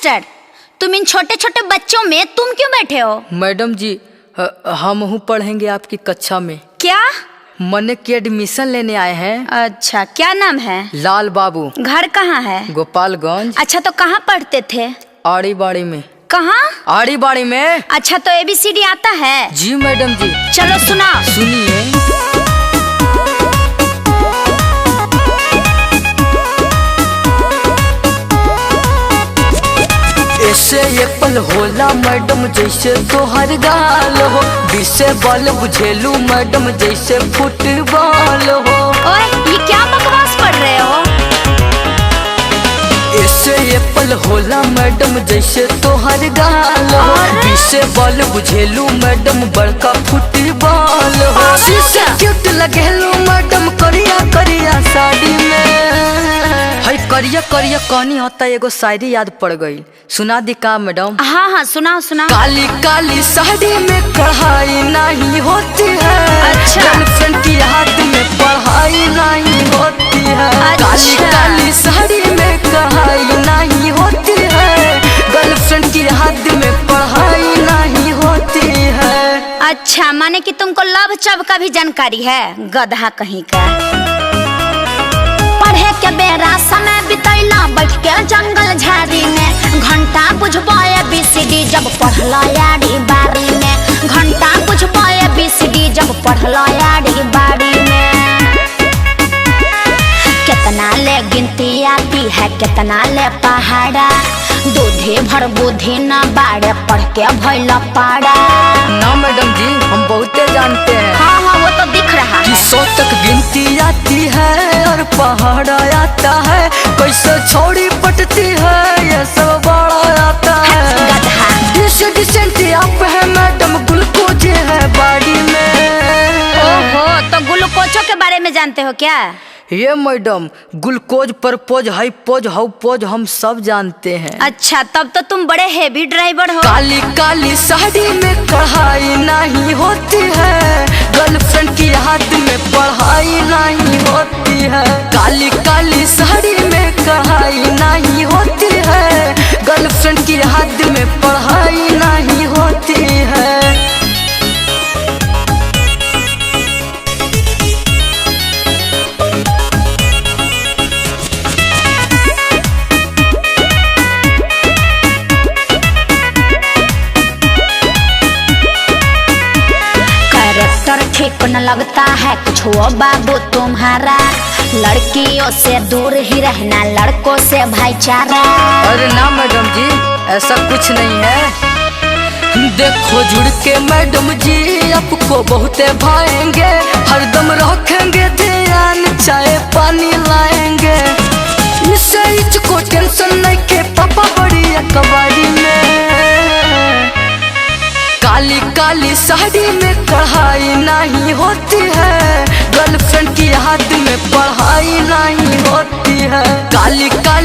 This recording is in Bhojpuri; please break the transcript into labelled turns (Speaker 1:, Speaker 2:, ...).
Speaker 1: मास्टर, तुम इन छोटे छोटे बच्चों में तुम क्यों बैठे हो?
Speaker 2: मैडम जी हम पढ़ेंगे आपकी कक्षा में।
Speaker 1: क्या?
Speaker 2: मने की एडमिशन लेने आए हैं।
Speaker 1: अच्छा, क्या नाम है?
Speaker 2: लाल बाबू।
Speaker 1: घर कहाँ है?
Speaker 2: गोपालगंज।
Speaker 1: अच्छा, तो कहाँ पढ़ते थे?
Speaker 2: आड़ी बाड़ी में।
Speaker 1: कहाँ?
Speaker 2: आड़ी बाड़ी में।
Speaker 1: अच्छा, तो ABCD आता है?
Speaker 2: जी मैडम जी।
Speaker 1: चलो सुनाओ।
Speaker 2: सुनिए। ऐसे एप्पल होला मैडम जैसे तोहर गाल हो, बीसे बॉल बुझेलू मैडम जैसे फुटबॉल हो।
Speaker 1: ओए, ये क्या बकवास पढ़ रहे हो?
Speaker 2: ऐसे एप्पल होला मैडम जैसे तोहर गाल हो, बीसे बॉल बुझेलू मैडम बड़का फुटबॉल हो। शीशे क्यूट लगेलू मैडम करिया करिया साड़ी में। हाय करिया करिया कहनी होता एगो शायरी याद पड़ गई, सुना दी का मैडम?
Speaker 1: हाँ हाँ, सुनाओ सुनाओ।
Speaker 2: काली काली साड़ी में कढ़ाई नहीं होती है।
Speaker 1: अच्छा।
Speaker 2: गर्लफ्रेंड की हाथ में पढ़ाई नहीं होती है।
Speaker 1: अच्छा।
Speaker 2: काली काली साड़ी में कढ़ाई नहीं होती है। गर्लफ्रेंड की हाथ में पढ़ाई नहीं होती है।
Speaker 1: अच्छा, माने कि तुमको लव चब का भी जानकारी है, गधा कहीं का। पढ़े के बेरा समय बितैला बैठ के जंगल झाड़ी में, घंटा बुझबो ABCD जब पढ़लो यारी बारी में। घंटा बुझबो ABCD जब पढ़लो यारी बारी में। कितना ले गिनती आती है, कितना ले पहाड़ा, दूधे भर बुद्धि न बाड़े पढ़ के भइला पाड़ा।
Speaker 2: ना मैडम जी, हम बहुते जानते हैं।
Speaker 1: हाँ हाँ, वो तो दिख रहा है।
Speaker 2: 100 तक गिनती आती है और पहाड़ा आता है, कैसे छोड़ी पटती है ये सब बड़ा आता है।
Speaker 1: गधा।
Speaker 2: डिसेंट आप है मैडम, ग्लूकोज है बाड़ी में।
Speaker 1: ओहो, तो ग्लूकोजो के बारे में जानते हो क्या?
Speaker 2: ये मैडम ग्लूकोज परपोज हाइपोज हाउपोज हम सब जानते हैं।
Speaker 1: अच्छा, तब तो तुम बड़े हेवी ड्राइवर हो।
Speaker 2: काली काली साड़ी में कढ़ाई नहीं होती है। गर्लफ्रेंड की हाथ में पढ़ाई नहीं होती है। काली काली साड़ी में कढ़ाई नहीं होती है। गर्लफ्रेंड की हाथ में पढ़ाई नहीं होती है।
Speaker 1: ठीक न लगता है कुछ वो बाबू तुम्हारा, लड़कियों से दूर ही रहना, लड़कों से भाईचारा।
Speaker 2: अरे ना मैडम जी, ऐसा कुछ नहीं है। देखो जुड़ के मैडम जी आपको बहुते भाएंगे, हरदम रखेंगे ध्यान, चाय पानी लाएंगे। इससे इसको टेंशन नहीं के पापा बड़ी कबाड़ी में। काली काली साड़ी में कढ़ाई नहीं होती है। गर्लफ्रेंड की हाथ में पढ़ाई नहीं होती है। काली काली